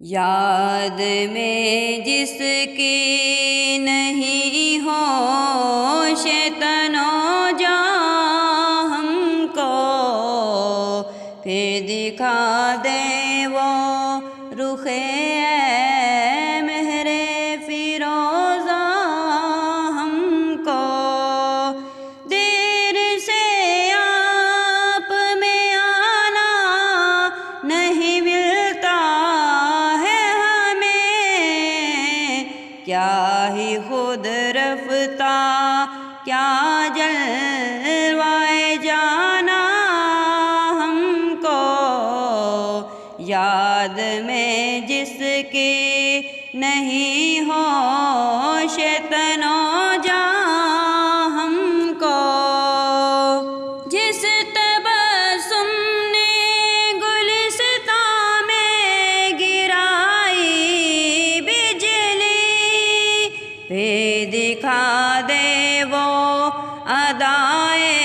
یاد میں جس کی نہیں ہوش تنو جا ہم کو، پھر دکھا دے وہ رخ مہر فیروزہ ہم کو۔ دیر سے آپ میں آنا نہیں ملتا ہے ہمیں، کیا ہی خود رفتہ کیا جلوائے جانا ہم کو۔ یاد میں جس کی نہیں ہوش تنو جا ہم کو، جس تبسم نے گلستاں میں گرائی بجلی، پھر دکھا دے وہ ادائے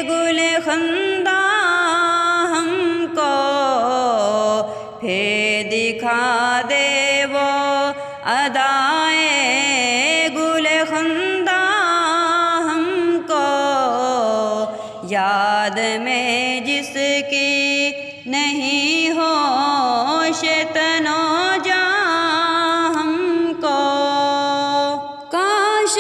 گل خندہ ہم کو، پھر دکھا دے وہ ادائے گل خندہ ہم کو۔ یاد میں جس کی نہیں ہوش تنو جا ہم کو، کاش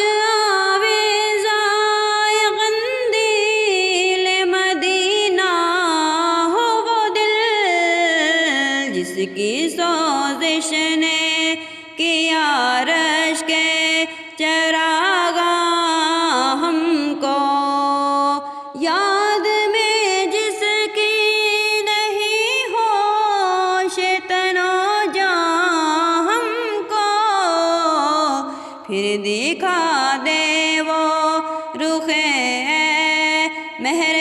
آویزائے قندیل مدینہ ہو وہ دل، جس کی سوزش نے کیا رشک چراغاں ہم کو۔ یاد میں جس کی نہیں ہوش تنو جا ہم کو، پھر دکھا دے وہ رخ مہر